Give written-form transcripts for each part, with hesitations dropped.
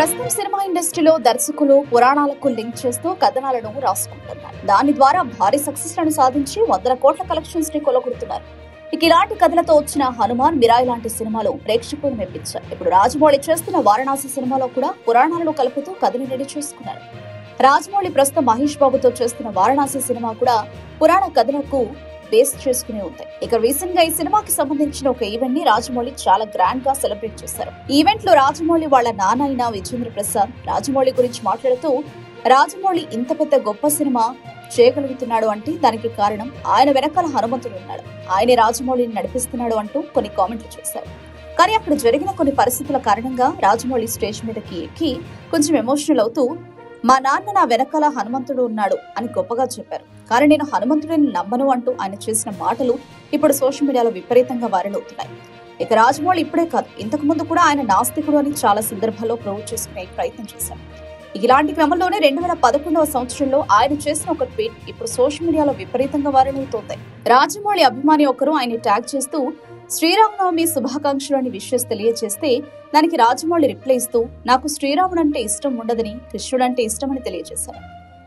ప్రస్తుతం సినిమా ఇండస్ట్రీలో దర్శకులు పురాణాలకు లింక్ చేస్తూ కథనాలను రాసుకుంటున్నారు. దాని ద్వారా భారీ సక్సెస్ లను సాధించి వందల కోట్ల కలెక్షన్స్ ని కొలగొడుతున్నారు. ఇక ఇలాంటి కథలతో వచ్చిన హనుమాన్, మిరాయి లాంటి సినిమాలు ప్రేక్షకులను మెప్పించారు. ఇప్పుడు రాజమౌళి చేస్తున్న వారణాసి సినిమాలో కూడా పురాణాలను కలుపుతూ కథని రెడీ చేసుకున్నారు. రాజమౌళి ప్రస్తుతం మహేష్ బాబుతో చేస్తున్న వారణాసి సినిమా కూడా పురాణ కథలకు బేస్ చేసుకునే ఉంటాయి. ఇక రీసెంట్ గా ఈ సినిమాకి సంబంధించిన ఒక ఈవెంట్ ని రాజమౌళి చాలా గ్రాండ్ గా సెలబ్రేట్ చేశారు. ఈవెంట్ లో రాజమౌళి వాళ్ళ నాన్న అయిన విజేంద్ర ప్రసాద్ రాజమౌళి గురించి మాట్లాడుతూ, రాజమౌళి ఇంత పెద్ద గొప్ప సినిమా చేయగలుగుతున్నాడు అంటే దానికి కారణం ఆయన వెనకాల హనుమంతుడు ఉన్నాడు, ఆయనే రాజమౌళిని నడిపిస్తున్నాడు అంటూ కొన్ని కామెంట్లు చేశారు. కానీ అక్కడ జరిగిన కొన్ని పరిస్థితుల కారణంగా రాజమౌళి స్టేజ్ మీదకి ఎక్కి కొంచెం ఎమోషనల్ అవుతూ, మా నాన్న నా వెనకాల హనుమంతుడు ఉన్నాడు అని గొప్పగా చెప్పారు. కానీ నేను హనుమంతుడిని నమ్మను అంటూ ఆయన చేసిన మాటలు ఇప్పుడు సోషల్ మీడియాలో విపరీతంగా వైరల్ అవుతున్నాయి. ఇక రాజమౌళి ఇప్పుడే కాదు, ఇంతకు ముందు కూడా ఆయన నాస్తికుడు అని చాలా సందర్భాల్లో ప్రూవ్ చేసుకునే ప్రయత్నం చేశారు. ఇలాంటి క్రమంలోనే 2011వ సంవత్సరంలో ఆయన చేసిన ఒక ట్వీట్ ఇప్పుడు సోషల్ మీడియాలో విపరీతంగా వైరల్ అవుతోంది. రాజమౌళి అభిమాని ఒకరు ఆయన ట్యాగ్ చేస్తూ శ్రీరామనవమి శుభాకాంక్షలు అని విషెస్ తెలియజేస్తే దానికి రాజమౌళి రిప్లై ఇస్తూ, నాకు శ్రీరాముడు అంటే ఇష్టం ఉండదని, కృష్ణుడు అంటే ఇష్టమని తెలియజేశారు.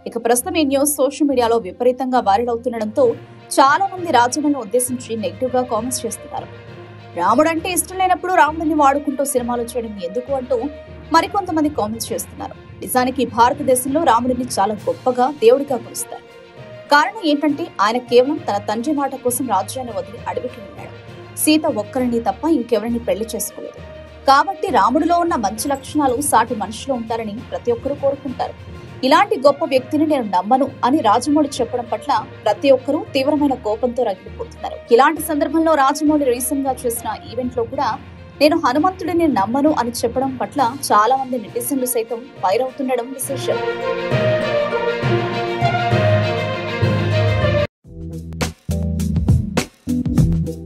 ఇక ప్రస్తుతం ఈ న్యూస్ సోషల్ మీడియాలో విపరీతంగా వైరల్ అవుతుండడంతో చాలా మంది రాజమౌళిని ఉద్దేశించి నెగిటివ్ గా కామెంట్స్ చేస్తున్నారు. రాముడు అంటే ఇష్టం లేనప్పుడు రాముడిని వాడుకుంటూ సినిమాలు చేయడం ఎందుకు అంటూ మరికొంతమంది కామెంట్స్ చేస్తున్నారు. నిజానికి భారతదేశంలో రాముడిని చాలా గొప్పగా దేవుడిగా కొలుస్తారు. కారణం ఏంటంటే ఆయన కేవలం తన తండ్రి మాట కోసం రాజ్యాన్ని వదిలి అడవికి వెళ్ళాడు. సీత ఒక్కరిని తప్ప ఇంకెవరిని పెళ్లి చేసుకోలేదు. కాబట్టి రాముడిలో ఉన్న మంచి లక్షణాలు సాటి మనిషిలో ఉంటారని ప్రతి ఒక్కరూ కోరుకుంటారు. ఇలాంటి గొప్ప వ్యక్తిని నేను నమ్మను అని రాజమౌళి చెప్పడం పట్ల ప్రతి ఒక్కరూ తీవ్రమైన కోపంతో రగిలిపోతున్నారు. ఇలాంటి సందర్భంలో రాజమౌళి రీసెంట్ గా చేసిన ఈవెంట్ లో కూడా నేను హనుమంతుడిని నమ్మను అని చెప్పడం పట్ల చాలా మంది నెటిజన్లు సైతం ఫైర్ అవుతుండడం విశేషం.